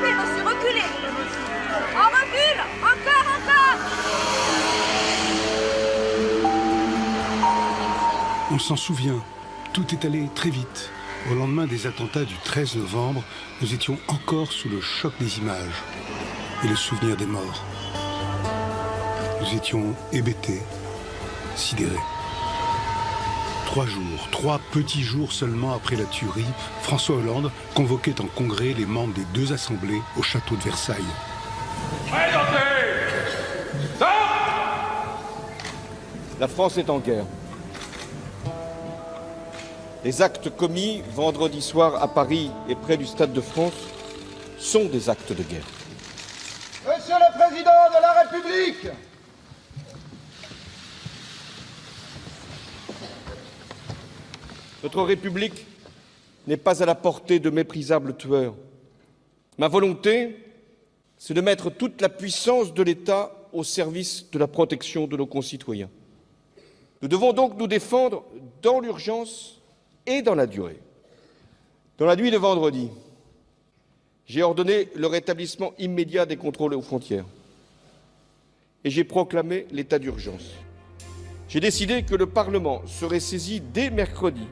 plaît, monsieur, reculez. On recule. Encore, encore. On s'en souvient, tout est allé très vite. Au lendemain des attentats du 13 novembre, nous étions encore sous le choc des images et le souvenir des morts. Nous étions hébétés, sidérés. 3 jours, 3 petits jours seulement après la tuerie, François Hollande convoquait en congrès les membres des 2 assemblées au château de Versailles. La France est en guerre. Les actes commis vendredi soir à Paris et près du Stade de France sont des actes de guerre. Monsieur le Président de la République, notre République n'est pas à la portée de méprisables tueurs. Ma volonté, c'est de mettre toute la puissance de l'État au service de la protection de nos concitoyens. Nous devons donc nous défendre dans l'urgence et dans la durée. Dans la nuit de vendredi, j'ai ordonné le rétablissement immédiat des contrôles aux frontières et j'ai proclamé l'état d'urgence. J'ai décidé que le Parlement serait saisi dès mercredi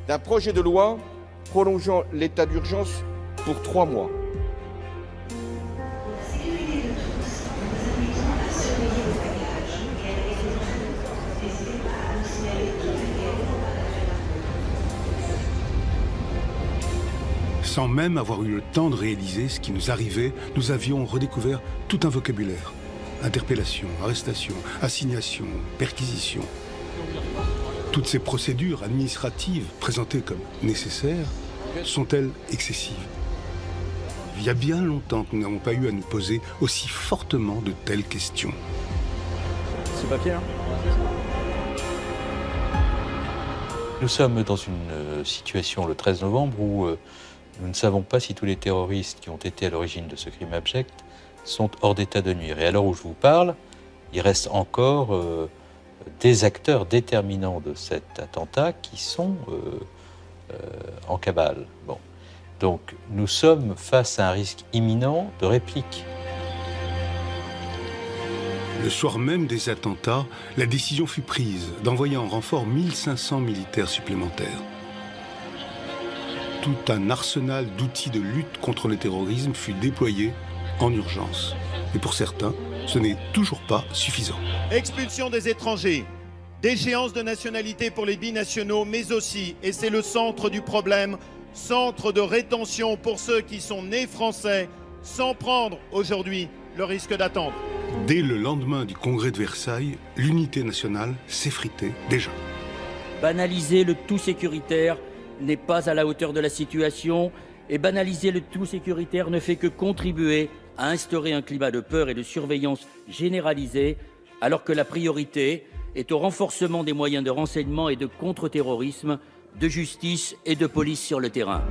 d'un projet de loi prolongeant l'état d'urgence pour 3 mois. Sans même avoir eu le temps de réaliser ce qui nous arrivait, nous avions redécouvert tout un vocabulaire. Interpellation, arrestation, assignation, perquisition. Toutes ces procédures administratives présentées comme nécessaires sont-elles excessives? Il y a bien longtemps que nous n'avons pas eu à nous poser aussi fortement de telles questions. Ce papier, hein. Nous sommes dans une situation le 13 novembre où nous ne savons pas si tous les terroristes qui ont été à l'origine de ce crime abject sont hors d'état de nuire. Et à l'heure où je vous parle, il reste encore des acteurs déterminants de cet attentat qui sont en cavale. Bon. Donc nous sommes face à un risque imminent de réplique. Le soir même des attentats, la décision fut prise d'envoyer en renfort 1500 militaires supplémentaires. Tout un arsenal d'outils de lutte contre le terrorisme fut déployé en urgence. Et pour certains, ce n'est toujours pas suffisant. Expulsion des étrangers, déchéance de nationalité pour les binationaux, mais aussi, et c'est le centre du problème, centre de rétention pour ceux qui sont nés français, sans prendre aujourd'hui le risque d'attendre. Dès le lendemain du congrès de Versailles, l'unité nationale s'effritait déjà. Banaliser le tout sécuritaire n'est pas à la hauteur de la situation, et banaliser le tout sécuritaire ne fait que contribuer à instaurer un climat de peur et de surveillance généralisée, alors que la priorité est au renforcement des moyens de renseignement et de contre-terrorisme, de justice et de police sur le terrain.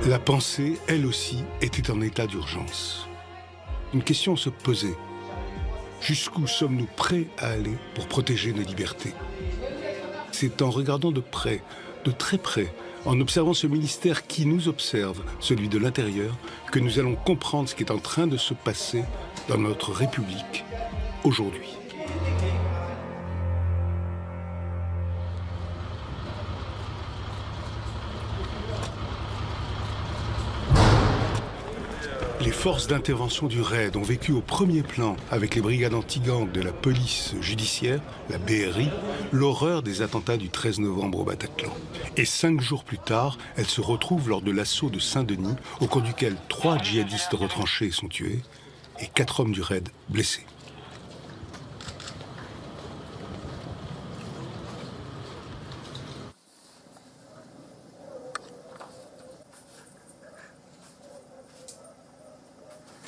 La pensée, elle aussi, était en état d'urgence. Une question se posait. Jusqu'où sommes-nous prêts à aller pour protéger nos libertés? C'est en regardant de près, de très près, en observant ce ministère qui nous observe, celui de l'intérieur, que nous allons comprendre ce qui est en train de se passer dans notre République aujourd'hui. Les forces d'intervention du RAID ont vécu au premier plan, avec les brigades anti-gang de la police judiciaire, la BRI, l'horreur des attentats du 13 novembre au Bataclan. Et 5 jours plus tard, elles se retrouvent lors de l'assaut de Saint-Denis, au cours duquel 3 djihadistes retranchés sont tués et 4 hommes du RAID blessés.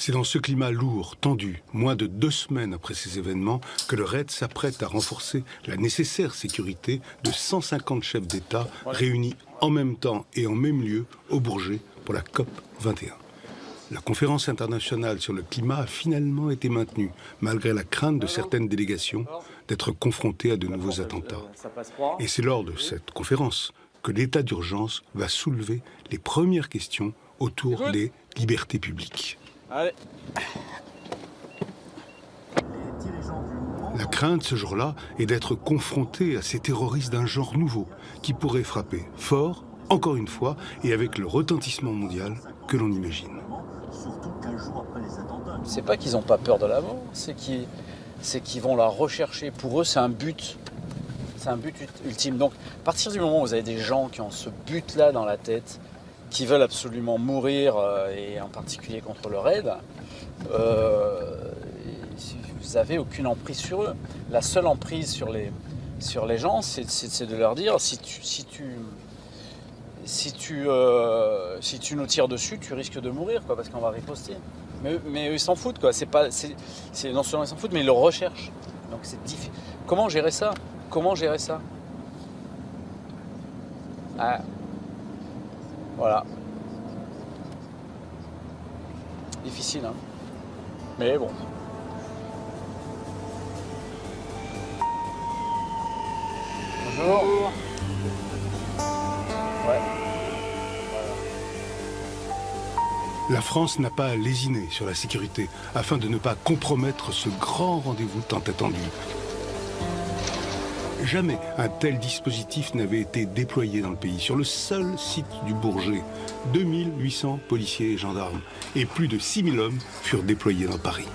C'est dans ce climat lourd, tendu, moins de 2 semaines après ces événements, que le RAID s'apprête à renforcer la nécessaire sécurité de 150 chefs d'État réunis en même temps et en même lieu au Bourget pour la COP 21. La conférence internationale sur le climat a finalement été maintenue, malgré la crainte de certaines délégations d'être confrontées à de nouveaux attentats. Et c'est lors de cette conférence que l'état d'urgence va soulever les premières questions autour des libertés publiques. Allez. La crainte ce jour-là est d'être confronté à ces terroristes d'un genre nouveau qui pourraient frapper fort, encore une fois, et avec le retentissement mondial que l'on imagine. C'est pas qu'ils n'ont pas peur de la mort, c'est qu'ils vont la rechercher. Pour eux, c'est un but. C'est un but ultime. Donc, à partir du moment où vous avez des gens qui ont ce but-là dans la tête, qui veulent absolument mourir, et en particulier contre le raid, vous n'avez aucune emprise sur eux. La seule emprise sur les gens, c'est de leur dire si tu nous tires dessus, tu risques de mourir, quoi, parce qu'on va riposter. Mais eux, ils s'en foutent, quoi. Non seulement ils s'en foutent, mais ils le recherchent. Donc c'est difficile. Comment gérer ça ? Ah. Voilà. Difficile, hein. Mais bon. Bonjour. Ouais. La France n'a pas lésiné sur la sécurité afin de ne pas compromettre ce grand rendez-vous tant attendu. Jamais un tel dispositif n'avait été déployé dans le pays. Sur le seul site du Bourget, 2800 policiers et gendarmes et plus de 6000 hommes furent déployés dans Paris.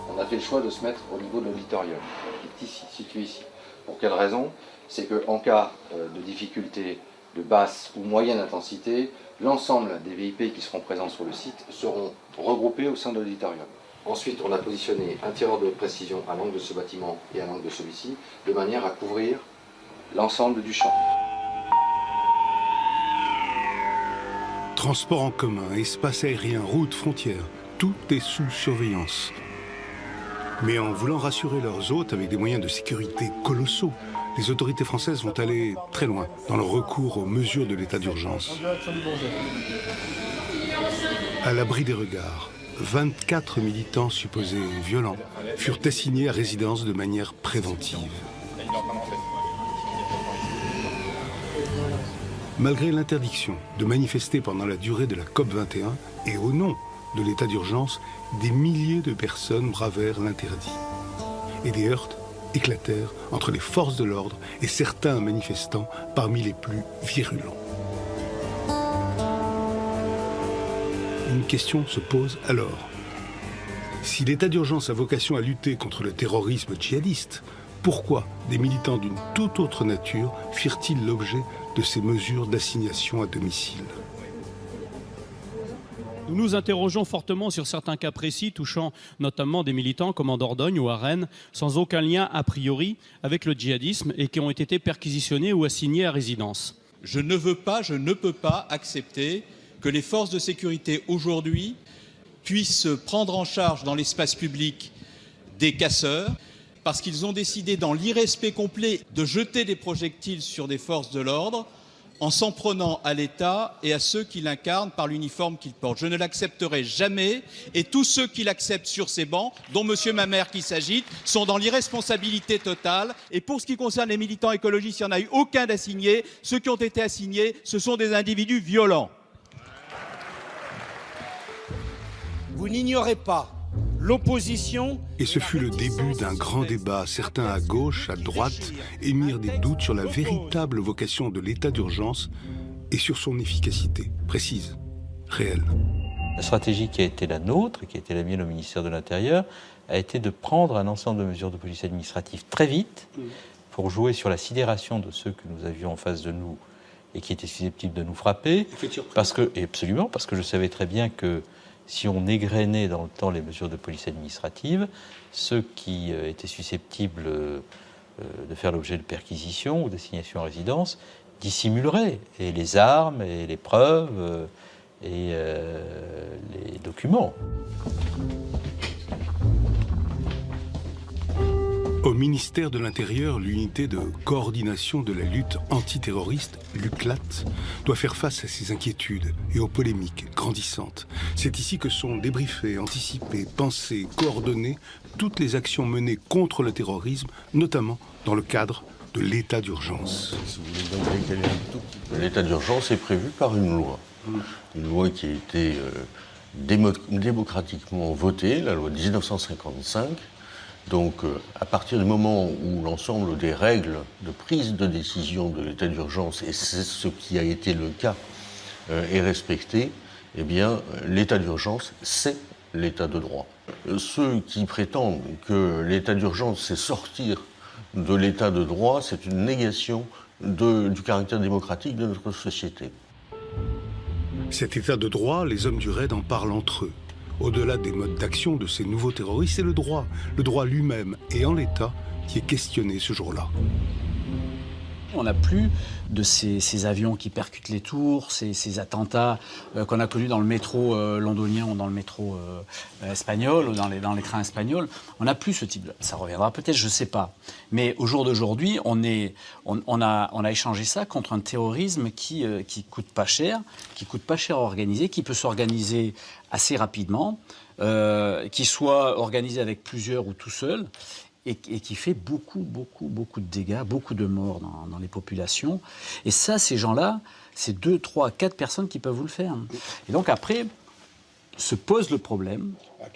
On a fait le choix de se mettre au niveau de l'auditorium, qui est ici, situé ici. Pour quelle raison ? C'est qu'en cas de difficulté de basse ou moyenne intensité, l'ensemble des VIP qui seront présents sur le site seront regroupés au sein de l'auditorium. Ensuite, on a positionné un tireur de précision à l'angle de ce bâtiment et à l'angle de celui-ci, de manière à couvrir l'ensemble du champ. Transport en commun, espace aérien, routes, frontières, tout est sous surveillance. Mais en voulant rassurer leurs hôtes avec des moyens de sécurité colossaux, les autorités françaises vont aller très loin dans leur recours aux mesures de l'état d'urgence. À l'abri des regards, 24 militants supposés violents furent assignés à résidence de manière préventive. Malgré l'interdiction de manifester pendant la durée de la COP21 et au nom de l'état d'urgence, des milliers de personnes bravèrent l'interdit. Et des heurts éclatèrent entre les forces de l'ordre et certains manifestants parmi les plus virulents. Une question se pose alors. Si l'état d'urgence a vocation à lutter contre le terrorisme djihadiste, pourquoi des militants d'une toute autre nature firent-ils l'objet de ces mesures d'assignation à domicile ? Nous nous interrogeons fortement sur certains cas précis touchant notamment des militants comme en Dordogne ou à Rennes, sans aucun lien a priori avec le djihadisme et qui ont été perquisitionnés ou assignés à résidence. Je ne peux pas accepter que les forces de sécurité aujourd'hui puissent prendre en charge dans l'espace public des casseurs parce qu'ils ont décidé dans l'irrespect complet de jeter des projectiles sur des forces de l'ordre en s'en prenant à l'État et à ceux qui l'incarnent par l'uniforme qu'ils portent. Je ne l'accepterai jamais et tous ceux qui l'acceptent sur ces bancs, dont M. Mamère qui s'agite, sont dans l'irresponsabilité totale. Et pour ce qui concerne les militants écologistes, il n'y en a eu aucun d'assigné. Ceux qui ont été assignés, ce sont des individus violents. Vous n'ignorez pas l'opposition. Et ce fut le début d'un grand débat. Certains à gauche, à droite, émirent des doutes sur la véritable vocation de l'état d'urgence et sur son efficacité précise, réelle. La stratégie qui a été la nôtre, qui a été la mienne au ministère de l'Intérieur, a été de prendre un ensemble de mesures de police administrative très vite pour jouer sur la sidération de ceux que nous avions en face de nous et qui étaient susceptibles de nous frapper. Absolument, parce que je savais très bien que si on égrenait dans le temps les mesures de police administrative, ceux qui étaient susceptibles de faire l'objet de perquisitions ou d'assignation à résidence dissimuleraient et les armes, et les preuves, et les documents. Au Au ministère de l'Intérieur, l'unité de coordination de la lutte antiterroriste, l'UCLAT, doit faire face à ces inquiétudes et aux polémiques grandissantes. C'est ici que sont débriefées, anticipées, pensées, coordonnées toutes les actions menées contre le terrorisme, notamment dans le cadre de l'état d'urgence. L'état d'urgence est prévu par une loi qui a été démocratiquement votée, la loi de 1955. Donc, à partir du moment où l'ensemble des règles de prise de décision de l'état d'urgence, et c'est ce qui a été le cas, est respecté, eh bien, l'état d'urgence, c'est l'état de droit. Ceux qui prétendent que l'état d'urgence, c'est sortir de l'état de droit, c'est une négation du caractère démocratique de notre société. Cet état de droit, les hommes du RAID en parlent entre eux. Au-delà des modes d'action de ces nouveaux terroristes, c'est le droit lui-même et en l'état qui est questionné ce jour-là. On n'a plus de ces avions qui percutent les tours, ces attentats qu'on a connus dans le métro londonien ou dans le métro espagnol ou dans les trains espagnols. On n'a plus ce type de... Ça reviendra peut-être, je ne sais pas. Mais au jour d'aujourd'hui, on a échangé ça contre un terrorisme qui coûte pas cher à organiser, qui peut s'organiser assez rapidement, qui soit organisé avec plusieurs ou tout seul. Et qui fait beaucoup de dégâts, beaucoup de morts dans les populations. Et ça, ces gens-là, c'est 2, 3, 4 personnes qui peuvent vous le faire. Et donc après, se pose le problème,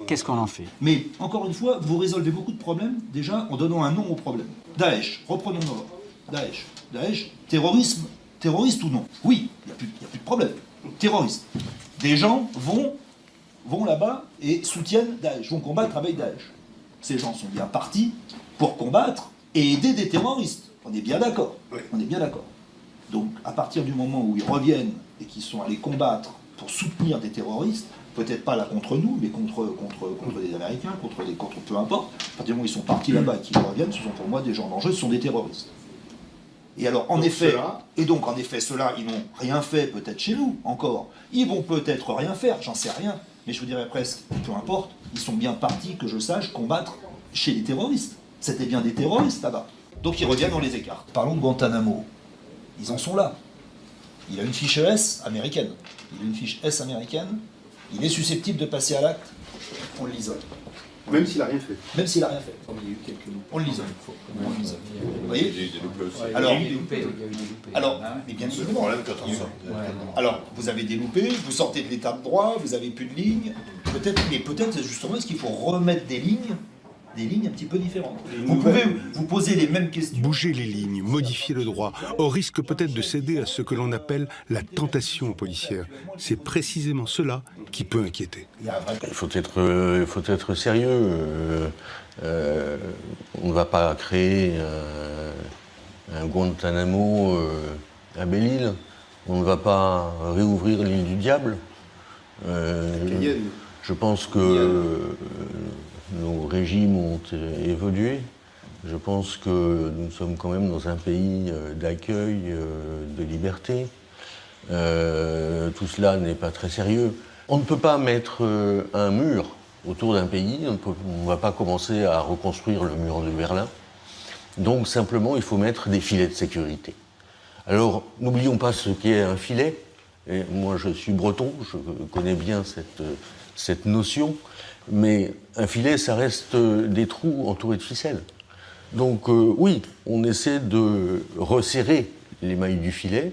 qu'est-ce qu'on en fait? Mais, encore une fois, vous résolvez beaucoup de problèmes, déjà, en donnant un nom au problème. Daesh, reprenons d'abord. Daesh, terrorisme, terroriste ou non? Oui, il n'y a plus de problème. Terroriste. Des gens vont là-bas et soutiennent Daesh, vont combattre avec Daesh. Ces gens sont bien partis pour combattre et aider des terroristes. On est bien d'accord. Oui. On est bien d'accord. Donc, à partir du moment où ils reviennent et qu'ils sont allés combattre pour soutenir des terroristes, peut-être pas là contre nous, mais contre des Américains, contre peu importe, à partir du moment où ils sont partis là-bas et qu'ils reviennent, ce sont pour moi des gens dangereux, ce sont des terroristes. Et alors, en effet, ceux-là, ils n'ont rien fait peut-être chez nous, encore. Ils vont peut-être rien faire, j'en sais rien. Mais je vous dirais presque, peu importe, ils sont bien partis, que je sache, combattre chez les terroristes. C'était bien des terroristes là-bas. Donc ils reviennent, on les écarte. Parlons de Guantanamo. Ils en sont là. Il a une fiche S américaine. Il est susceptible de passer à l'acte. On l'isole. Même s'il n'a rien fait. On l'isole. Vous voyez? Alors, mais bien évidemment. Alors, vous avez des loupés, vous sortez de l'état de droit, vous avez plus de lignes. Peut-être justement, est-ce qu'il faut remettre des lignes un petit peu différentes? Vous pouvez vous poser les mêmes questions. Bouger les lignes, modifier le droit, au risque peut-être de céder à ce que l'on appelle la tentation policière. C'est précisément cela qui peut inquiéter. Il faut être sérieux. On ne va pas créer un Guantanamo à Belle-Île. On ne va pas réouvrir l'île du Diable. Je pense que nos régimes ont évolué. Je pense que nous sommes quand même dans un pays d'accueil, de liberté. Tout cela n'est pas très sérieux. On ne peut pas mettre un mur autour d'un pays. On ne va pas commencer à reconstruire le mur de Berlin. Donc simplement, il faut mettre des filets de sécurité. Alors, n'oublions pas ce qu'est un filet. Et moi, je suis breton, je connais bien cette notion. Mais un filet, ça reste des trous entourés de ficelles. Donc oui, on essaie de resserrer les mailles du filet.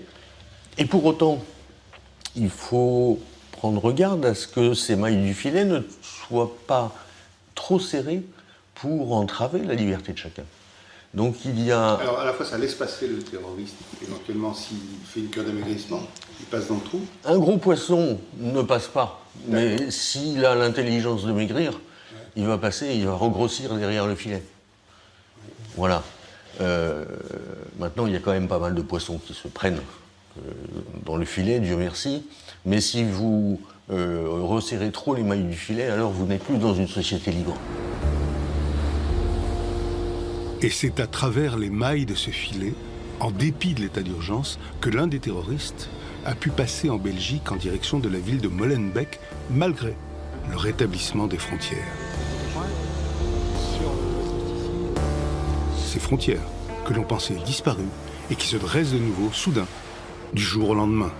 Et pour autant, il faut prendre garde à ce que ces mailles du filet ne soient pas trop serrées pour entraver la liberté de chacun. Donc il y a... Alors à la fois ça laisse passer le terroriste, éventuellement s'il fait une cure d'amaigrissement, il passe dans le trou. Un gros poisson ne passe pas, mais s'il a l'intelligence de maigrir, il va passer, il va regrossir derrière le filet. Voilà. Maintenant il y a quand même pas mal de poissons qui se prennent dans le filet, Dieu merci, mais si vous resserrez trop les mailles du filet, alors vous n'êtes plus dans une société libre. Et c'est à travers les mailles de ce filet, en dépit de l'état d'urgence, que l'un des terroristes a pu passer en Belgique en direction de la ville de Molenbeek, malgré le rétablissement des frontières. ces frontières que l'on pensait disparues et qui se dressent de nouveau, soudain, du jour au lendemain.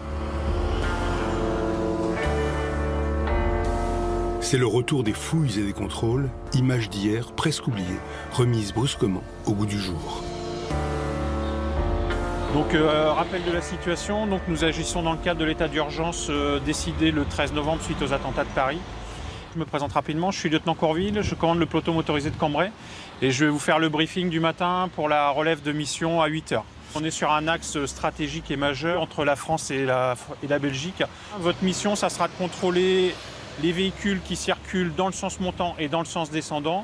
C'est le retour des fouilles et des contrôles, images d'hier presque oubliées, remises brusquement au goût du jour. Donc, rappel de la situation, donc, nous agissons dans le cadre de l'état d'urgence décidé le 13 novembre suite aux attentats de Paris. Je me présente rapidement, je suis lieutenant Courville, je commande le peloton motorisé de Cambrai et je vais vous faire le briefing du matin pour la relève de mission à 8 h. On est sur un axe stratégique et majeur entre la France et la Belgique. Votre mission, ça sera de contrôler les véhicules qui circulent dans le sens montant et dans le sens descendant,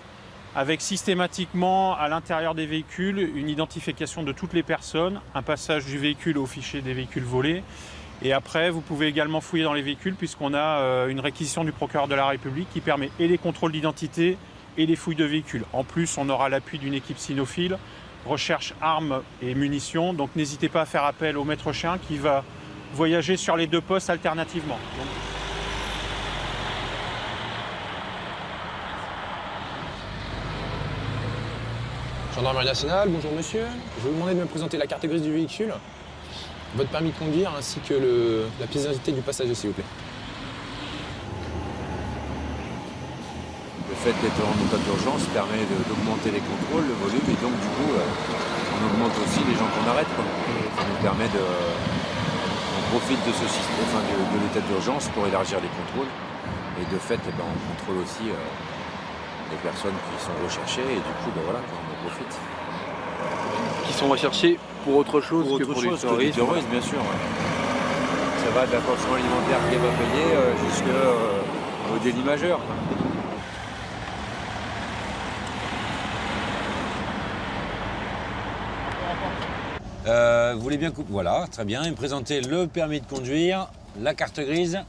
avec systématiquement à l'intérieur des véhicules une identification de toutes les personnes, un passage du véhicule au fichier des véhicules volés. Et après, vous pouvez également fouiller dans les véhicules puisqu'on a une réquisition du procureur de la République qui permet et les contrôles d'identité et les fouilles de véhicules. En plus, on aura l'appui d'une équipe cynophile, recherche armes et munitions. Donc n'hésitez pas à faire appel au maître chien qui va voyager sur les deux postes alternativement. Gendarmerie nationale, bonjour monsieur. Je vais vous demander de me présenter la carte grise du véhicule, votre permis de conduire ainsi que la pièce d'identité du passager, s'il vous plaît. Le fait d'être en état d'urgence permet d'augmenter les contrôles, le volume, et donc du coup, on augmente aussi les gens qu'on arrête, quoi. Ça nous permet on profite de ce système, enfin de l'état d'urgence pour élargir les contrôles. Et de fait, on contrôle aussi les personnes qui sont recherchées, et du coup, voilà, on en profite. Qui sont recherchés pour autre chose que pour du terrorisme, bien sûr. Ouais. Ça va de la pension alimentaire qui n'est pas payée jusqu'au délit majeur. Vous voulez bien couper? Voilà, très bien. Et me présenter le permis de conduire, la carte grise,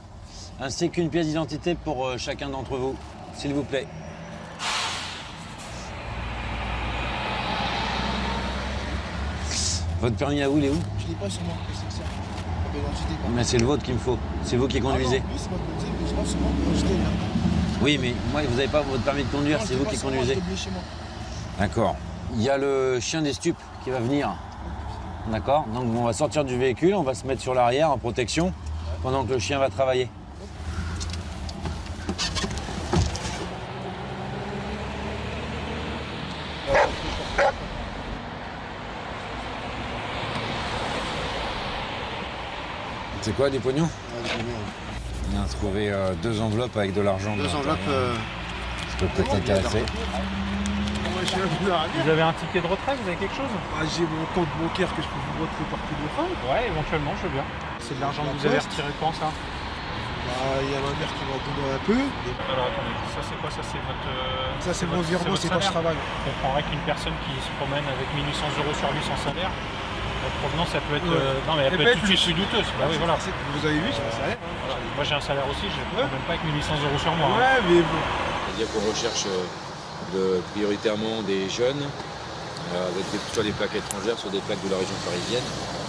ainsi qu'une pièce d'identité pour chacun d'entre vous, s'il vous plaît. Votre permis à vous, il est où? Je l'ai pas sur moi, c'est ça. Mais c'est le vôtre qu'il me faut. C'est vous qui conduisez. Ah non, oui, c'est moi qui conduisais, mais je pense sur moi quand j'étais là. Oui, mais moi, vous n'avez pas votre permis de conduire, c'est vous qui conduisez. D'accord. Il y a le chien des stupes qui va venir. D'accord. Donc on va sortir du véhicule, on va se mettre sur l'arrière en protection pendant que le chien va travailler. C'est quoi, du pognon? Ouais, du pognon. On a trouvé 2 enveloppes avec de l'argent. 2 enveloppes. Ça peut peut-être intéresser. Vous avez un ticket de retrait, vous avez quelque chose? J'ai mon compte bancaire que je peux vous retirer par téléphone. Ouais, éventuellement, je veux bien. C'est de l'argent que vous avez retiré quand, ça? Il y a ma mère qui m'a donné un peu. Alors attendez, ça c'est quoi? Ça c'est votre... Ça c'est mon virement, c'est quand je travaille. On comprendrait qu'une personne qui se promène avec 1800 € sur lui sans salaire, la provenance, ça peut être... Non mais elle peut être tout de suite plus douteuse. Bah oui, voilà. Vous avez vu, j'ai un salaire. Voilà. Moi j'ai un salaire aussi, je ne même pas avec 1800 € sur moi. Ouais, mais bon. C'est-à-dire qu'on recherche prioritairement des jeunes, sur des plaques étrangères, sur des plaques de la région parisienne.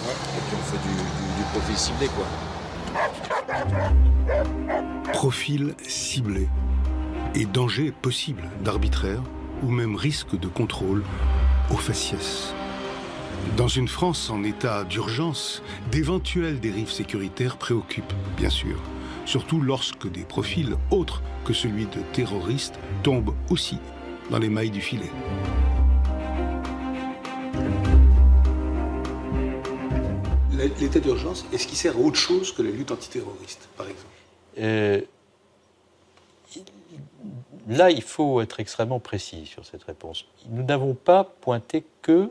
Ouais. Et puis on fait du profil ciblé, quoi. Profil ciblé. Et danger possible d'arbitraire ou même risque de contrôle au faciès. Dans une France en état d'urgence, d'éventuelles dérives sécuritaires préoccupent, bien sûr. Surtout lorsque des profils autres que celui de terroristes tombent aussi dans les mailles du filet. L'état d'urgence, est-ce qu'il sert à autre chose que la lutte antiterroriste, par exemple? Là, il faut être extrêmement précis sur cette réponse. Nous n'avons pas pointé que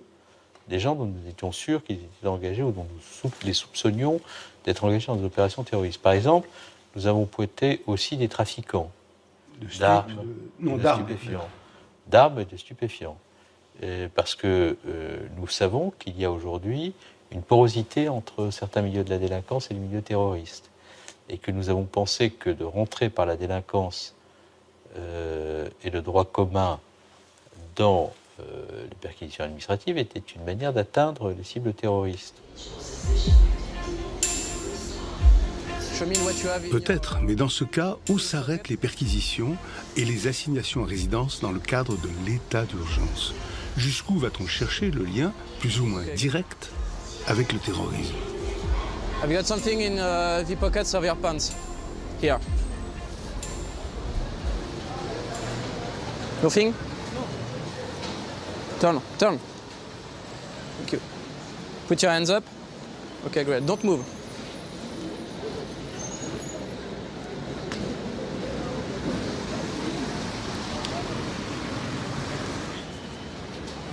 des gens dont nous étions sûrs qu'ils étaient engagés ou dont nous les soupçonnions d'être engagés dans des opérations terroristes. Par exemple, nous avons pointé aussi des trafiquants d'armes et de stupéfiants. Parce que nous savons qu'il y a aujourd'hui une porosité entre certains milieux de la délinquance et les milieux terroristes. Et que nous avons pensé que de rentrer par la délinquance et le droit commun dans les perquisitions administratives était une manière d'atteindre les cibles terroristes. Peut-être, mais dans ce cas, où s'arrêtent les perquisitions et les assignations à résidence dans le cadre de l'état d'urgence? Jusqu'où va-t-on chercher le lien, plus ou moins direct, avec le terrorisme? Have you got something in the pockets of your pants? Here. Nothing? Turn. Thank you. Put your hands up. Okay, great. Don't move.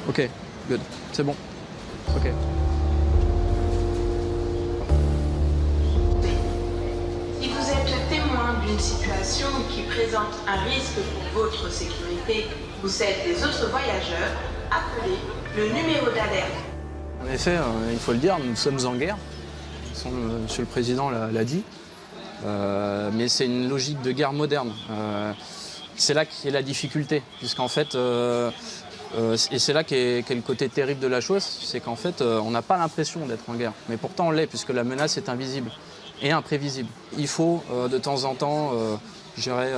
Ok, good. C'est bon. Ok. Si vous êtes témoin d'une situation qui présente un risque pour votre sécurité ou celle des autres voyageurs, appelez le numéro d'alerte. En effet, il faut le dire, nous sommes en guerre. Monsieur le Président l'a dit. Mais c'est une logique de guerre moderne. C'est là qu'est la difficulté, puisqu'en fait, et c'est là qu'est le côté terrible de la chose, c'est qu'en fait, on n'a pas l'impression d'être en guerre. Mais pourtant, on l'est, puisque la menace est invisible et imprévisible. Il faut, de temps en temps, je dirais,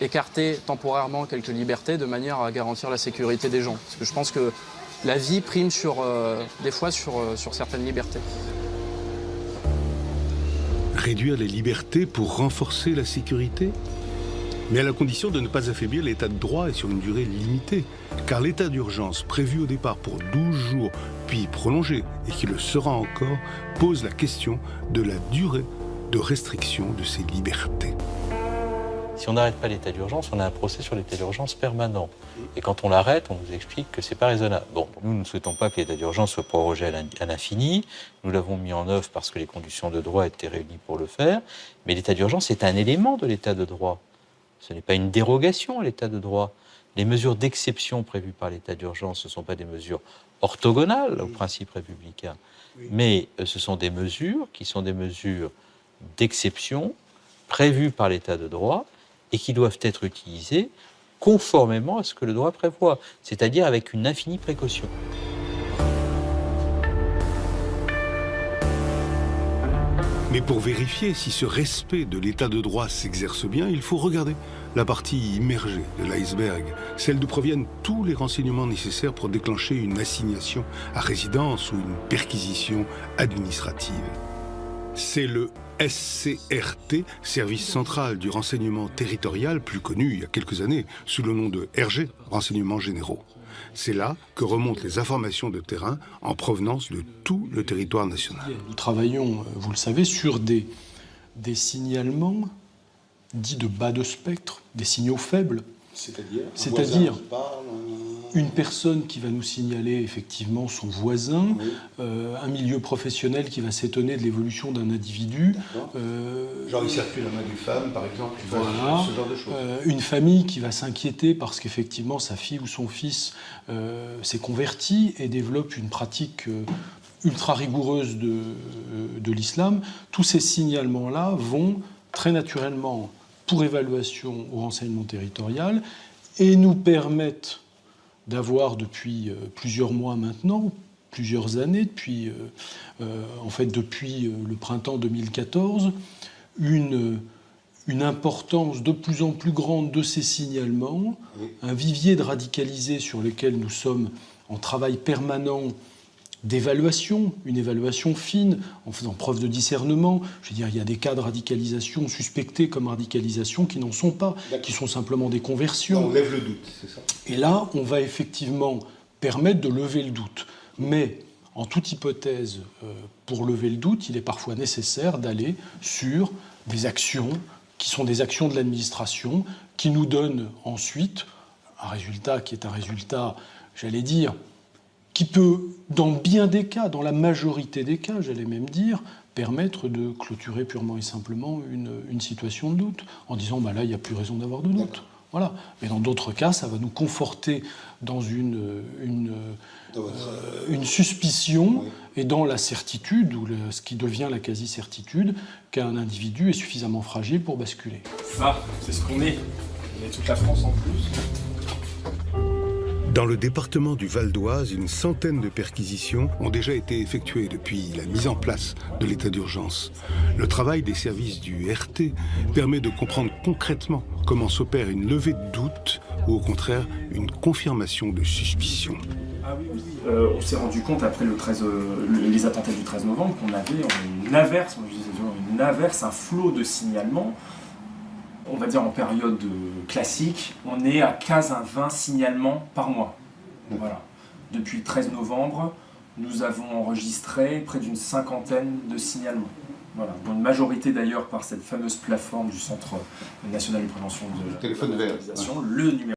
écarter temporairement quelques libertés de manière à garantir la sécurité des gens. Parce que je pense que la vie prime des fois sur certaines libertés. Réduire les libertés pour renforcer la sécurité? Mais à la condition de ne pas affaiblir l'état de droit et sur une durée limitée. Car l'état d'urgence prévu au départ pour 12 jours, puis prolongé, et qui le sera encore, pose la question de la durée de restriction de ces libertés. Si on n'arrête pas l'état d'urgence, on a un procès sur l'état d'urgence permanent. Et quand on l'arrête, on nous explique que c'est pas raisonnable. Bon, nous ne souhaitons pas que l'état d'urgence soit prorogé à l'infini. Nous l'avons mis en œuvre parce que les conditions de droit étaient réunies pour le faire. Mais l'état d'urgence est un élément de l'état de droit. Ce n'est pas une dérogation à l'état de droit. Les mesures d'exception prévues par l'état d'urgence, ce ne sont pas des mesures orthogonales au principe républicain, mais ce sont des mesures qui sont des mesures d'exception prévues par l'état de droit et qui doivent être utilisées conformément à ce que le droit prévoit, c'est-à-dire avec une infinie précaution. Mais pour vérifier si ce respect de l'état de droit s'exerce bien, il faut regarder la partie immergée de l'iceberg, celle d'où proviennent tous les renseignements nécessaires pour déclencher une assignation à résidence ou une perquisition administrative. C'est le SCRT, Service central du renseignement territorial, plus connu il y a quelques années sous le nom de RG, Renseignements généraux. C'est là que remontent les informations de terrain en provenance de tout le territoire national. Nous travaillons, vous le savez, sur des signalements dits de bas de spectre, des signaux faibles. C'est-à-dire une personne qui va nous signaler effectivement son voisin, un milieu professionnel qui va s'étonner de l'évolution d'un individu. Genre il circule la main d'une femme, par exemple, voilà, ce genre de choses. Une famille qui va s'inquiéter parce qu'effectivement sa fille ou son fils s'est converti et développe une pratique ultra rigoureuse de l'islam. Tous ces signalements-là vont très naturellement pour évaluation au renseignement territorial et nous permettent d'avoir depuis plusieurs mois maintenant, plusieurs années, depuis le printemps 2014, une importance de plus en plus grande de ces signalements, un vivier de radicalisés sur lequel nous sommes en travail permanent d'évaluation, une évaluation fine, en faisant preuve de discernement. Je veux dire, il y a des cas de radicalisation suspectés comme radicalisation qui n'en sont pas, qui sont simplement des conversions. On lève le doute, c'est ça. Et là, on va effectivement permettre de lever le doute. Mais, en toute hypothèse, pour lever le doute, il est parfois nécessaire d'aller sur des actions qui sont des actions de l'administration, qui nous donnent ensuite un résultat qui est un résultat, j'allais dire, qui peut, dans bien des cas, dans la majorité des cas, j'allais même dire, permettre de clôturer purement et simplement une situation de doute, en disant là, il n'y a plus raison d'avoir de doute. Voilà. Mais dans d'autres cas, ça va nous conforter dans une suspicion et dans la certitude, ou ce qui devient la quasi-certitude, qu'un individu est suffisamment fragile pour basculer. Ça, c'est ce qu'on est. On est toute la France en plus. Dans le département du Val d'Oise, une centaine de perquisitions ont déjà été effectuées depuis la mise en place de l'état d'urgence. Le travail des services du RT permet de comprendre concrètement comment s'opère une levée de doute ou au contraire une confirmation de suspicion. Ah oui, oui. On s'est rendu compte après les attentats du 13 novembre qu'on avait une averse, un flot de signalements. On va dire en période classique, on est à 15 à 20 signalements par mois. Voilà. Depuis le 13 novembre, nous avons enregistré près d'une 50aine de signalements. Voilà. Dont une majorité d'ailleurs par cette fameuse plateforme du Centre national de prévention de la téléphone vert, le numéro.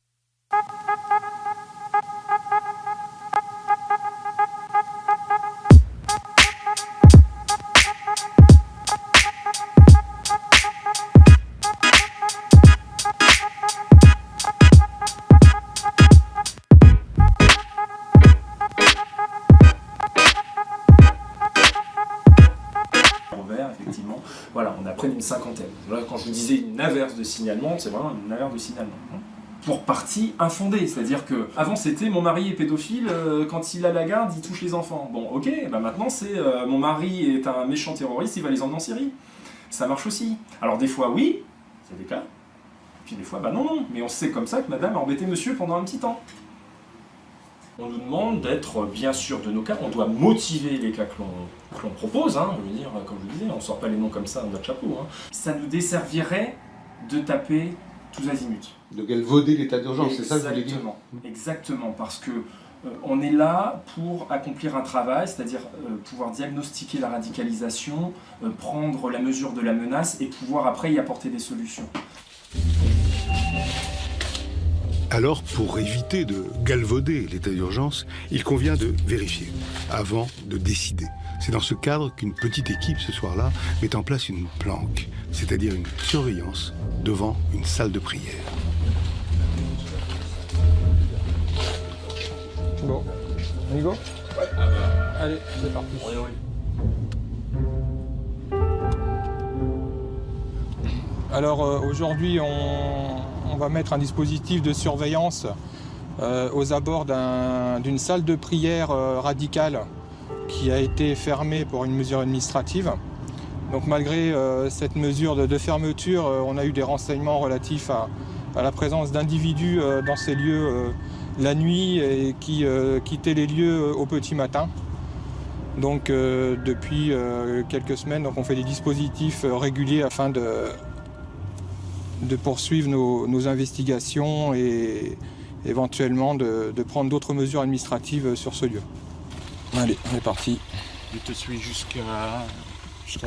Effectivement, voilà, on a près d'une 50aine. Voilà, quand je vous disais une averse de signalement, c'est vraiment une averse de signalement. Pour partie infondée, c'est-à-dire que avant c'était mon mari est pédophile, quand il a la garde, il touche les enfants. Bon, ok, bah maintenant c'est mon mari est un méchant terroriste, il va les emmener en Syrie. Ça marche aussi. Alors des fois oui, c'est des cas, puis des fois bah non, mais on sait comme ça que madame a embêté monsieur pendant un petit temps. On nous demande d'être bien sûr de nos cas, on doit motiver les cas que l'on propose, hein, je veux dire, comme je le disais, on ne sort pas les noms comme ça dans notre chapeau. Hein. Ça nous desservirait de taper tous azimuts. De galvauder l'état d'urgence, c'est ça que vous voulez dire ? Exactement, parce que on est là pour accomplir un travail, c'est-à-dire pouvoir diagnostiquer la radicalisation, prendre la mesure de la menace et pouvoir après y apporter des solutions. Alors, pour éviter de galvauder l'état d'urgence, il convient de vérifier, avant de décider. C'est dans ce cadre qu'une petite équipe, ce soir-là, met en place une planque, c'est-à-dire une surveillance devant une salle de prière. Bon, on y go ? Ouais. Allez, c'est parti. Alors aujourd'hui, on va mettre un dispositif de surveillance aux abords d'une salle de prière radicale qui a été fermée pour une mesure administrative. Donc malgré cette mesure de fermeture, on a eu des renseignements relatifs à la présence d'individus dans ces lieux la nuit et qui quittaient les lieux au petit matin. Donc depuis quelques semaines, on fait des dispositifs réguliers afin de poursuivre nos investigations et éventuellement de prendre d'autres mesures administratives sur ce lieu. Allez, on est parti. Je te suis jusqu'à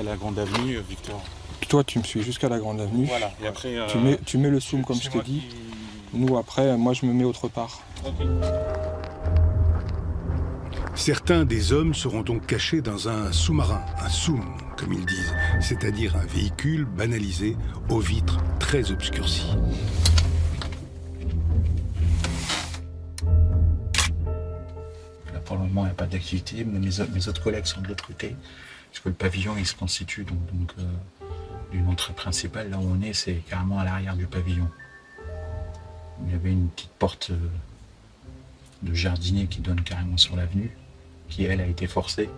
la Grande Avenue, Victor. Toi, tu me suis jusqu'à la Grande Avenue. Voilà, et après... Tu mets le zoom comme je t'ai dit. Nous, après, moi, je me mets autre part. Okay. Certains des hommes seront donc cachés dans un sous-marin, un soum, comme ils disent, c'est-à-dire un véhicule banalisé aux vitres très obscurcies. Là, pour le moment, il n'y a pas d'activité, mais mes autres collègues sont de l'autre côté, parce que le pavillon, il se constitue donc d'une entrée principale. Là où on est, c'est carrément à l'arrière du pavillon. Il y avait une petite porte de jardinier qui donne carrément sur l'avenue, qui elle a été forcée.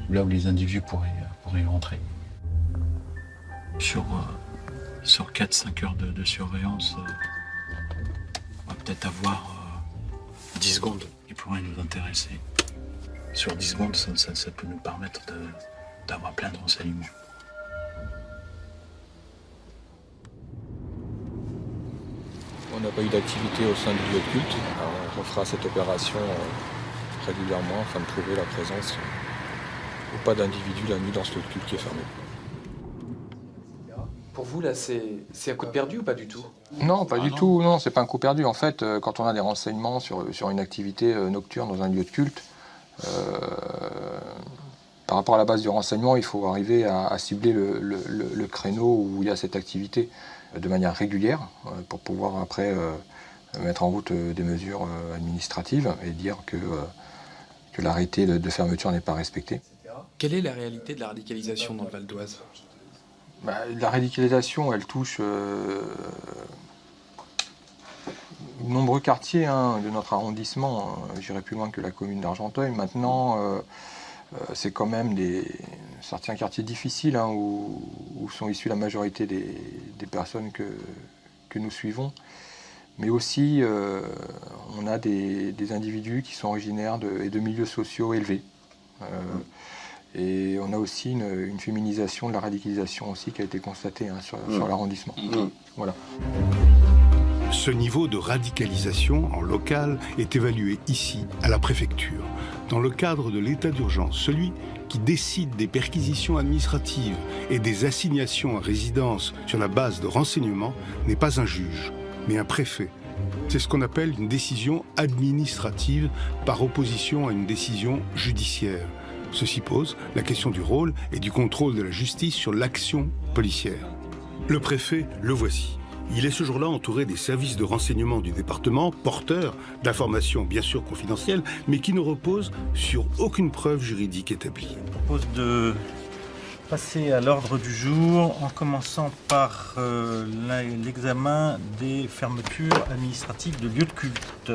Là où les individus pourraient rentrer. Sur 4-5 heures de surveillance, on va peut-être avoir 10 secondes qui pourraient nous intéresser. Sur 10 secondes, ça peut nous permettre d'avoir plein de renseignements. On n'a pas eu d'activité au sein du lieu de culte. Alors on refera cette opération régulièrement afin de trouver la présence ou pas d'individus la nuit dans ce lieu de culte qui est fermé. Pour vous, là, c'est un coup de perdu ou pas du tout? Non, pas du tout. Non, c'est pas un coup perdu. En fait, quand on a des renseignements sur une activité nocturne dans un lieu de culte, par rapport à la base du renseignement, il faut arriver à cibler le créneau où il y a cette activité de manière régulière pour pouvoir après mettre en route des mesures administratives et dire que l'arrêté de fermeture n'est pas respecté. Quelle est la réalité de la radicalisation dans le Val d'Oise? La radicalisation, elle touche de nombreux quartiers de notre arrondissement. J'irai plus loin que la commune d'Argenteuil. Maintenant, c'est quand même certains quartiers difficiles où sont issues la majorité des personnes que que nous suivons. Mais aussi, on a des individus qui sont originaires de milieux sociaux élevés. Et on a aussi une féminisation de la radicalisation aussi qui a été constatée sur l'arrondissement. Voilà. Ce niveau de radicalisation en local est évalué ici, à la préfecture, dans le cadre de l'état d'urgence. Celui qui décide des perquisitions administratives et des assignations à résidence sur la base de renseignements n'est pas un juge, mais un préfet. C'est ce qu'on appelle une décision administrative par opposition à une décision judiciaire. Ceci pose la question du rôle et du contrôle de la justice sur l'action policière. Le préfet, le voici. Il est ce jour-là entouré des services de renseignement du département, porteurs d'informations bien sûr confidentielles, mais qui ne reposent sur aucune preuve juridique établie. Je propose de passer à l'ordre du jour en commençant par l'examen des fermetures administratives de lieux de culte.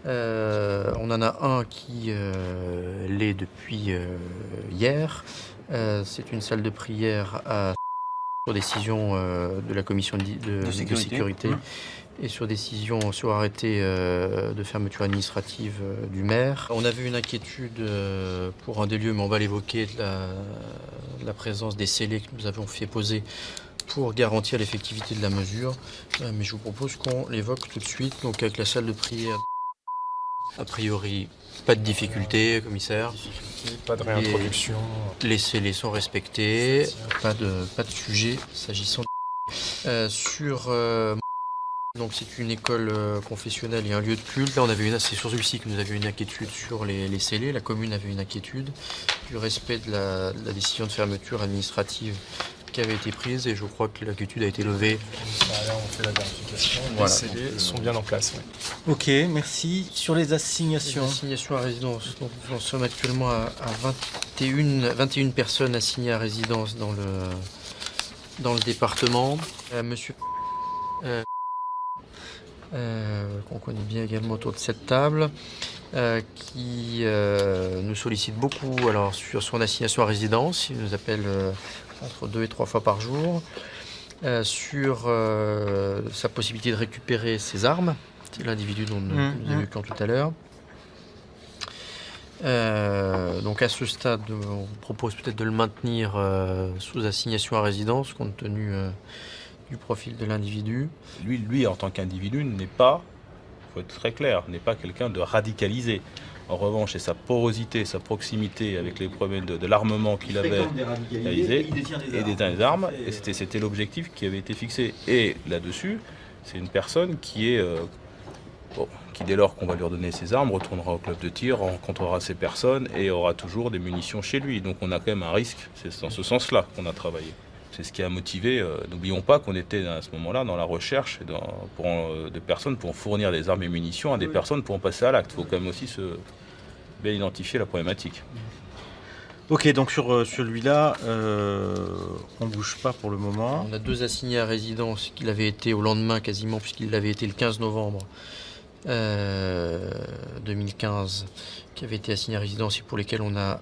On en a un qui l'est depuis hier. C'est une salle de prière sur décision de la commission de sécurité et sur décision, sur arrêté de fermeture administrative du maire. On avait une inquiétude pour un des lieux, mais on va l'évoquer, de la présence des scellés que nous avons fait poser pour garantir l'effectivité de la mesure. Mais je vous propose qu'on l'évoque tout de suite, donc avec la salle de prière. A priori, pas de difficulté, commissaire. Pas de réintroduction. Les scellés sont respectés, pas de sujet s'agissant donc c'est une école confessionnelle et un lieu de culte. Là, c'est sur celui-ci que nous avions une inquiétude sur les scellés. La commune avait une inquiétude du respect de la décision de fermeture administrative qui avait été prise et je crois que l'inquiétude a été levée. Là, on fait la vérification. Voilà. Les scellés sont bien en place. Ouais. Ok, merci. Sur les assignations. Les assignations à résidence. Donc, nous en sommes actuellement à 21 personnes assignées à résidence dans le département. Monsieur qu'on connaît bien également autour de cette table, qui nous sollicite beaucoup alors, sur son assignation à résidence. Il nous appelle entre 2 et 3 fois par jour, sur sa possibilité de récupérer ses armes. C'est l'individu dont nous évoquions tout à l'heure. Donc à ce stade, on vous propose peut-être de le maintenir sous assignation à résidence, compte tenu du profil de l'individu. Lui, en tant qu'individu, n'est pas, il faut être très clair, n'est pas quelqu'un de radicalisé. En revanche, c'est sa porosité, sa proximité avec les problèmes de l'armement qu'il avait réalisé, et détient des armes, et c'était l'objectif qui avait été fixé. Et là-dessus, c'est une personne qui dès lors qu'on va lui redonner ses armes, retournera au club de tir, rencontrera ces personnes et aura toujours des munitions chez lui. Donc on a quand même un risque, c'est dans ce sens-là qu'on a travaillé. C'est ce qui a motivé. N'oublions pas qu'on était à ce moment-là dans la recherche de personnes pour fournir des armes et munitions à des personnes pour en passer à l'acte. Il faut quand même aussi bien identifier la problématique. Ok, donc sur celui-là, on ne bouge pas pour le moment. On a 2 assignés à résidence qu'il avait été au lendemain quasiment, puisqu'il l'avait été le 15 novembre 2015, qui avaient été assignés à résidence et pour lesquels on a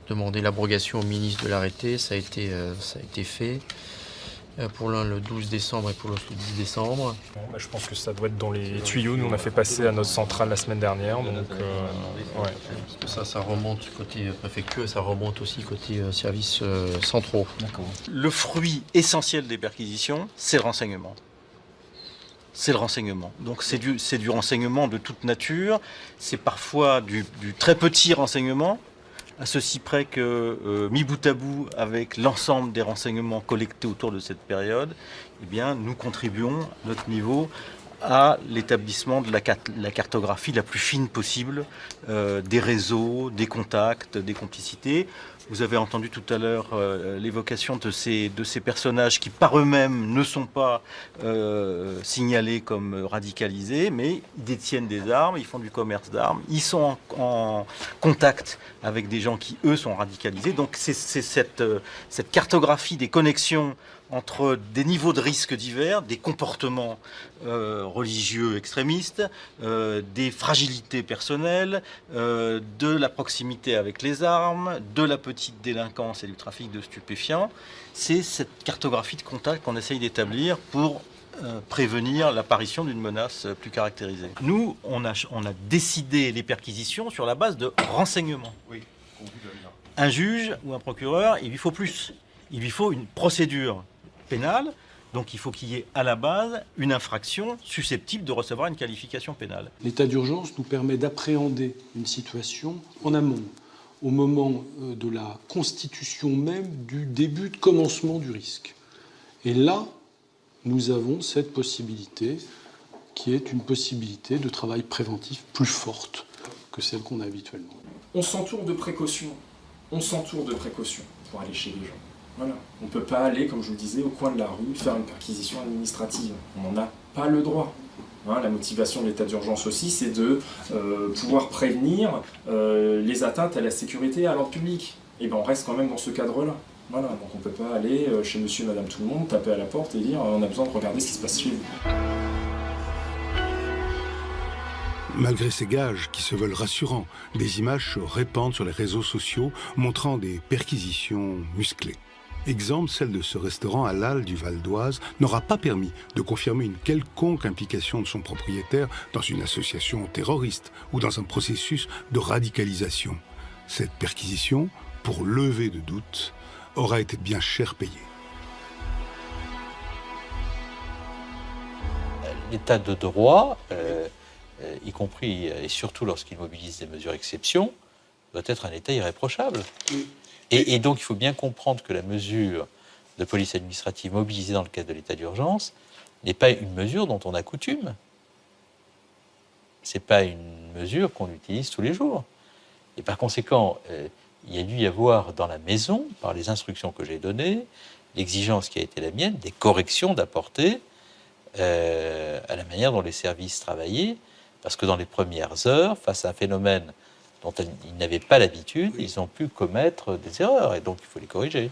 demandé l'abrogation au ministre de l'arrêté. Ça a été fait. Pour l'un le 12 décembre et pour l'autre le 10 décembre. Je pense que ça doit être dans les tuyaux. Nous, on a fait passer à notre centrale la semaine dernière. Donc, Parce que ça remonte côté préfecture et ça remonte aussi côté services centraux. Le fruit essentiel des perquisitions, c'est le renseignement. C'est le renseignement. Donc c'est du renseignement de toute nature. C'est parfois du très petit renseignement, à ceci près que, mis bout à bout avec l'ensemble des renseignements collectés autour de cette période, eh bien, nous contribuons, à notre niveau, à l'établissement de la cartographie la plus fine possible des réseaux, des contacts, des complicités. Vous avez entendu tout à l'heure l'évocation de ces personnages qui par eux-mêmes ne sont pas signalés comme radicalisés, mais ils détiennent des armes, ils font du commerce d'armes, ils sont en contact avec des gens qui, eux, sont radicalisés. Donc c'est cette cartographie des connexions entre des niveaux de risque divers, des comportements religieux extrémistes, des fragilités personnelles, de la proximité avec les armes, de la petite délinquance et du trafic de stupéfiants. C'est cette cartographie de contact qu'on essaye d'établir pour prévenir l'apparition d'une menace plus caractérisée. Nous, on a décidé les perquisitions sur la base de renseignements. Un juge ou un procureur, il lui faut plus. Il lui faut une procédure pénale, donc il faut qu'il y ait à la base une infraction susceptible de recevoir une qualification pénale. L'état d'urgence nous permet d'appréhender une situation en amont, au moment de la constitution même du début de commencement du risque. Et là, nous avons cette possibilité qui est une possibilité de travail préventif plus forte que celle qu'on a habituellement. On s'entoure de précautions. On s'entoure de précautions pour aller chez les gens. Voilà. On ne peut pas aller, comme je vous le disais, au coin de la rue, faire une perquisition administrative. On n'en a pas le droit. La motivation de l'état d'urgence aussi, c'est de pouvoir prévenir les atteintes à la sécurité et à l'ordre public. Et ben on reste quand même dans ce cadre-là. Voilà, donc on ne peut pas aller chez monsieur, madame, tout le monde, taper à la porte et dire on a besoin de regarder ce qui se passe chez vous. Malgré ces gages qui se veulent rassurants, des images se répandent sur les réseaux sociaux montrant des perquisitions musclées. Exemple, celle de ce restaurant à l'Halle du Val d'Oise n'aura pas permis de confirmer une quelconque implication de son propriétaire dans une association terroriste ou dans un processus de radicalisation. Cette perquisition, pour lever de doutes, aura été bien cher payée. L'état de droit, y compris et surtout lorsqu'il mobilise des mesures exception, doit être un état irréprochable. Et donc il faut bien comprendre que la mesure de police administrative mobilisée dans le cadre de l'état d'urgence n'est pas une mesure dont on a coutume. Ce n'est pas une mesure qu'on utilise tous les jours. Et par conséquent, il y a dû y avoir dans la maison, par les instructions que j'ai données, l'exigence qui a été la mienne, des corrections d'apporter à la manière dont les services travaillaient, parce que dans les premières heures, face à un phénomène dont ils n'avaient pas l'habitude, ils ont pu commettre des erreurs, et donc il faut les corriger.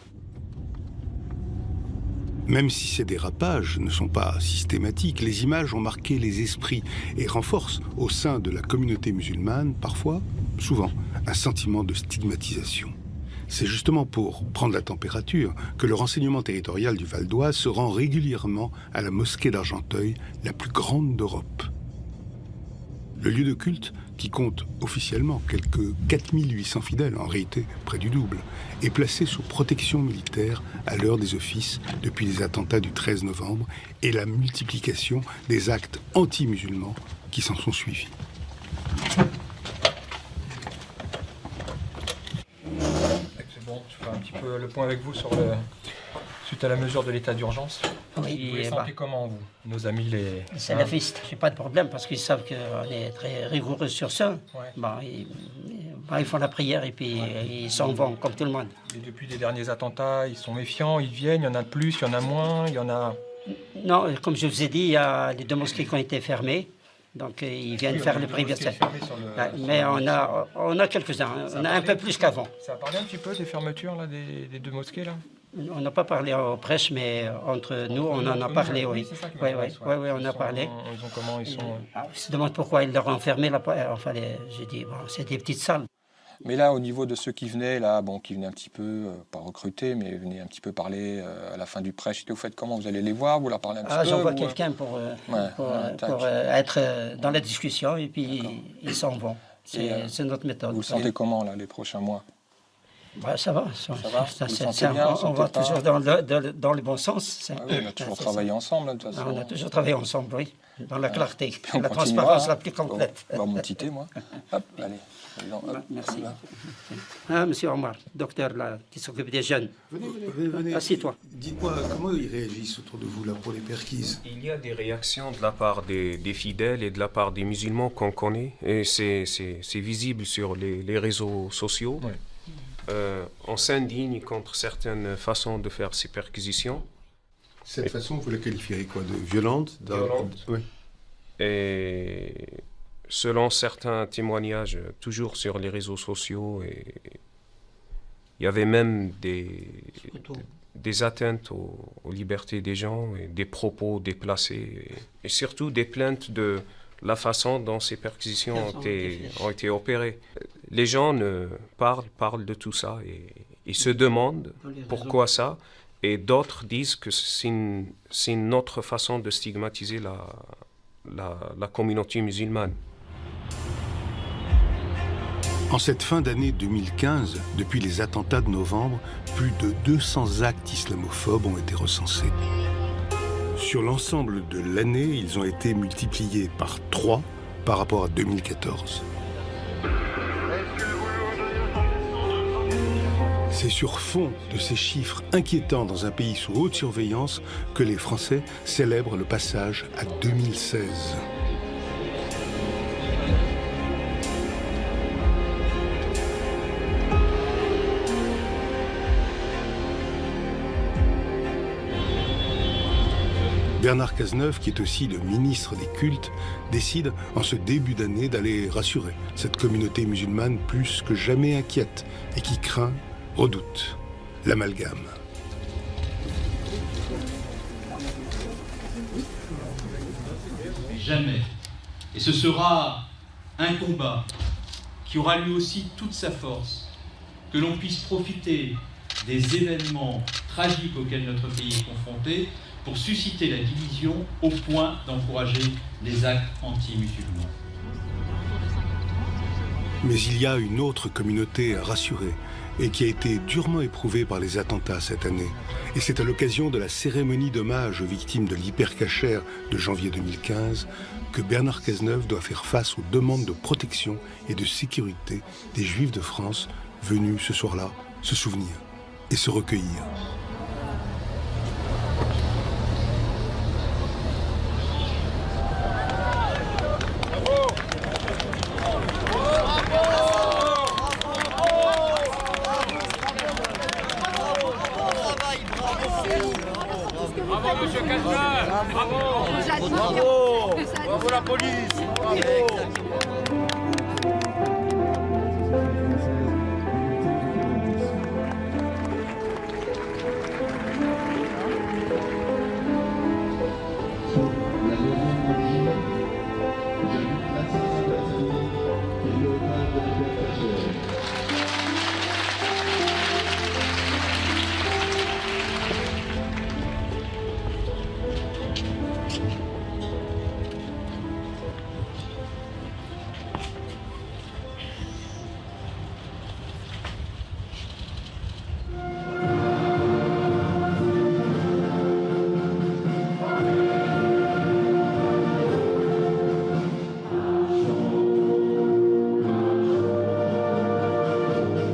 Même si ces dérapages ne sont pas systématiques, les images ont marqué les esprits et renforcent au sein de la communauté musulmane, parfois, souvent, un sentiment de stigmatisation. C'est justement pour prendre la température que le renseignement territorial du Val d'Oise se rend régulièrement à la mosquée d'Argenteuil, la plus grande d'Europe. Le lieu de culte, qui compte officiellement quelques 4800 fidèles, en réalité près du double, est placé sous protection militaire à l'heure des offices depuis les attentats du 13 novembre et la multiplication des actes anti-musulmans qui s'en sont suivis. C'est bon, je fais un petit peu le point avec vous suite à la mesure de l'état d'urgence. Oui, vous les sentez comment, vous, nos amis les salafistes? J'ai pas de problème parce qu'ils savent qu'on est très rigoureux sur ça. Ouais. Bon, ils font la prière et puis ils s'en vont comme tout le monde. Et depuis les derniers attentats, ils sont méfiants, ils viennent, il y en a plus, il y en a moins, il y en a... Non, comme je vous ai dit, il y a les 2 mosquées qui ont été fermées. Donc ils viennent faire le prière. Mais on a quelques-uns, on a un peu plus qu'avant. Ça a parlé un petit peu des fermetures là, des 2 mosquées là? On n'a pas parlé aux presse, mais entre nous, on en a parlé, oui. Oui, on a parlé. Comment ils sont... Ils se demandent pourquoi ils leur ont fermé la porte. Enfin, j'ai dit, bon, c'est des petites salles. Mais là, au niveau de ceux qui venaient, là, qui venaient un petit peu, pas recruter, mais venaient un petit peu parler à la fin du prêche, vous faites comment? Vous allez les voir, vous leur parlez un petit peu? J'envoie quelqu'un pour être dans la discussion, et puis ils s'en vont. C'est notre méthode. Vous le sentez comment, là, les prochains mois? Ça va. On va toujours dans le bon sens. On a toujours travaillé ensemble, de toute façon. On a toujours travaillé ensemble, oui. Dans la clarté, la transparence la plus complète. On va mon petit thé, moi. Hop, allez. Merci. Monsieur Omar, docteur là, qui s'occupe des jeunes. Venez. Assieds-toi. Dites-moi, comment ils réagissent autour de vous là pour les perquises? Il y a des réactions de la part des fidèles et de la part des musulmans qu'on connaît. Et c'est visible sur les réseaux sociaux. Oui. On s'indigne contre certaines façons de faire ces perquisitions. Cette façon, vous la qualifierez quoi? De violente? Oui. Et selon certains témoignages, toujours sur les réseaux sociaux, il y avait même des atteintes aux libertés des gens, et des propos déplacés, et surtout des plaintes de la façon dont ces perquisitions ont été opérées. Les gens parlent de tout ça et se demandent pourquoi ça. Et d'autres disent que c'est une autre façon de stigmatiser la communauté musulmane. En cette fin d'année 2015, depuis les attentats de novembre, plus de 200 actes islamophobes ont été recensés. Sur l'ensemble de l'année, ils ont été multipliés par 3 par rapport à 2014. C'est sur fond de ces chiffres inquiétants dans un pays sous haute surveillance que les Français célèbrent le passage à 2016. Bernard Cazeneuve, qui est aussi le ministre des Cultes, décide en ce début d'année d'aller rassurer cette communauté musulmane plus que jamais inquiète et qui craint, redoute l'amalgame. Jamais. Et ce sera un combat qui aura lui aussi toute sa force, que l'on puisse profiter des événements tragiques auxquels notre pays est confronté pour susciter la division au point d'encourager les actes anti-musulmans. Mais il y a une autre communauté à rassurer et qui a été durement éprouvée par les attentats cette année. Et c'est à l'occasion de la cérémonie d'hommage aux victimes de l'hypercacher de janvier 2015 que Bernard Cazeneuve doit faire face aux demandes de protection et de sécurité des Juifs de France venus ce soir-là se souvenir et se recueillir. Bravo, monsieur Cazeneuve. Bravo. Bravo la police. Bravo.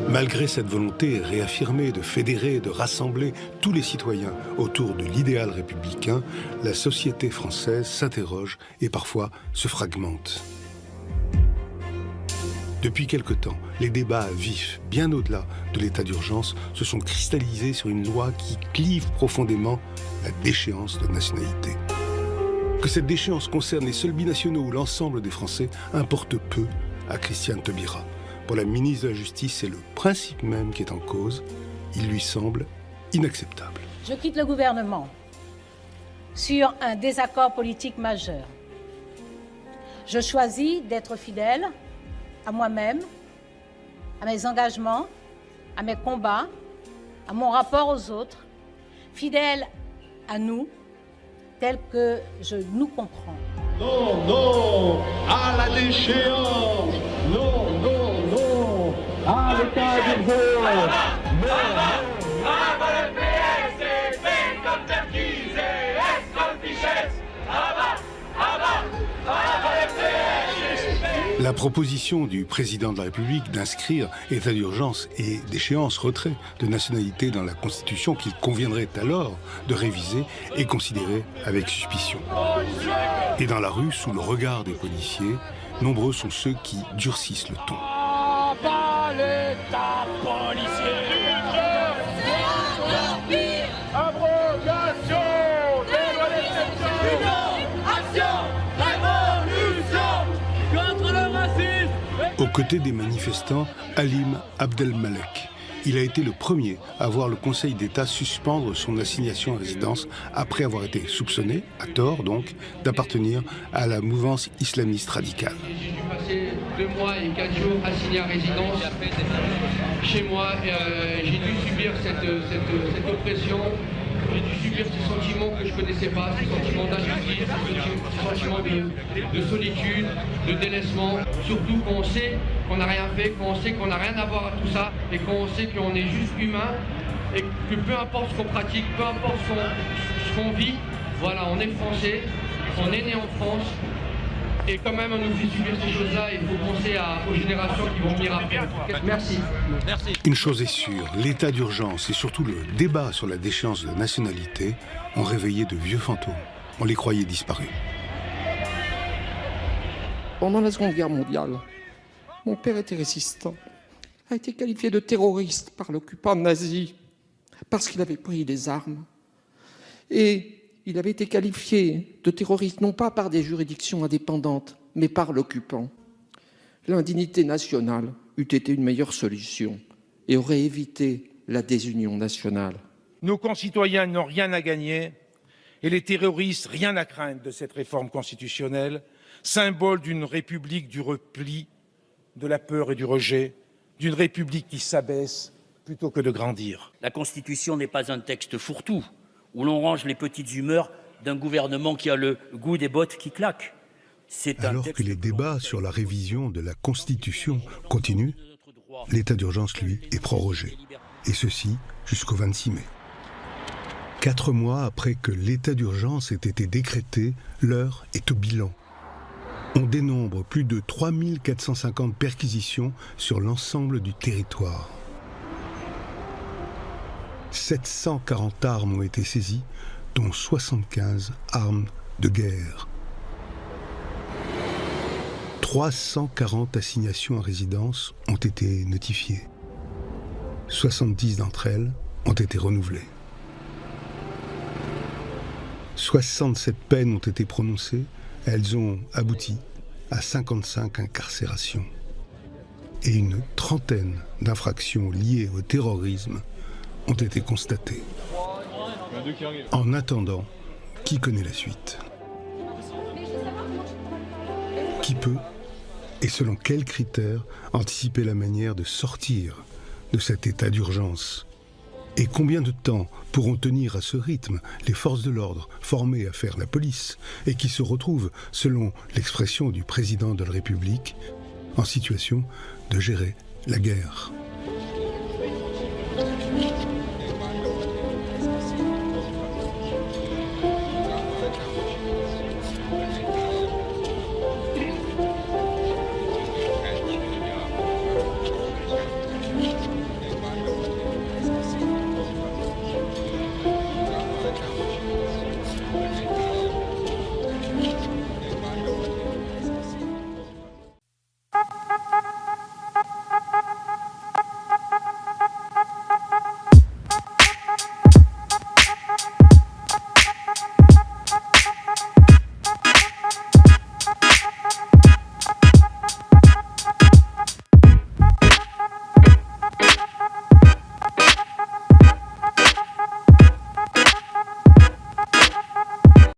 Malgré cette volonté réaffirmée de fédérer, de rassembler tous les citoyens autour de l'idéal républicain, la société française s'interroge et parfois se fragmente. Depuis quelque temps, les débats vifs, bien au-delà de l'état d'urgence, se sont cristallisés sur une loi qui clive profondément la déchéance de nationalité. Que cette déchéance concerne les seuls binationaux ou l'ensemble des Français importe peu à Christiane Taubira. Pour la ministre de la Justice, c'est le principe même qui est en cause. Il lui semble inacceptable. Je quitte le gouvernement sur un désaccord politique majeur. Je choisis d'être fidèle à moi-même, à mes engagements, à mes combats, à mon rapport aux autres, fidèle à nous, tel que je nous comprends. Non, non, à la déchéance. Non, non, non, à l'état d'urgence. Non, le PS est fait comme Perquise et S comme Fichès. La proposition du président de la République d'inscrire état d'urgence et déchéance, retrait de nationalité dans la Constitution qu'il conviendrait alors de réviser est considérée avec suspicion. Et dans la rue, sous le regard des policiers, nombreux sont ceux qui durcissent le ton. Pas l'État policier. Abrogation des lois d'exception. Action, révolution contre le racisme. Aux côtés des manifestants, Halim Abdelmalek. Il a été le premier à voir le Conseil d'État suspendre son assignation à résidence après avoir été soupçonné, à tort donc, d'appartenir à la mouvance islamiste radicale. J'ai dû passer 2 mois et 4 jours assigné à résidence chez moi. J'ai dû subir cette oppression j'ai dû subir ces sentiments que je ne connaissais pas, ces sentiments d'injustice, ces sentiments de solitude, de délaissement. Surtout quand on sait qu'on n'a rien fait, quand on sait qu'on n'a rien à voir à tout ça, et quand on sait qu'on est juste humain, et que peu importe ce qu'on pratique, peu importe ce qu'on vit, voilà, on est français, on est né en France, et quand même on nous fait subir ces choses-là, il faut penser aux générations qui vont venir après. Merci. Merci. Une chose est sûre, l'état d'urgence et surtout le débat sur la déchéance de la nationalité ont réveillé de vieux fantômes. On les croyait disparus. Pendant la Seconde Guerre mondiale, mon père était résistant, a été qualifié de terroriste par l'occupant nazi parce qu'il avait pris les armes. Et il avait été qualifié de terroriste non pas par des juridictions indépendantes, mais par l'occupant. L'indignité nationale eût été une meilleure solution et aurait évité la désunion nationale. Nos concitoyens n'ont rien à gagner et les terroristes rien à craindre de cette réforme constitutionnelle, symbole d'une république du repli, de la peur et du rejet, d'une république qui s'abaisse plutôt que de grandir. La Constitution n'est pas un texte fourre-tout, où l'on range les petites humeurs d'un gouvernement qui a le goût des bottes qui claquent. Alors que les débats sur la révision de la Constitution continuent, l'état d'urgence, lui, est prorogé. Et ceci jusqu'au 26 mai. 4 mois après que l'état d'urgence ait été décrété, l'heure est au bilan. On dénombre plus de 3450 perquisitions sur l'ensemble du territoire. 740 armes ont été saisies, dont 75 armes de guerre. 340 assignations à résidence ont été notifiées. 70 d'entre elles ont été renouvelées. 67 peines ont été prononcées. Elles ont abouti à 55 incarcérations. Et une trentaine d'infractions liées au terrorisme ont été constatées. En attendant, qui connaît la suite? Qui peut, et selon quels critères, anticiper la manière de sortir de cet état d'urgence? Et combien de temps pourront tenir à ce rythme les forces de l'ordre formées à faire la police et qui se retrouvent, selon l'expression du président de la République, en situation de gérer la guerre?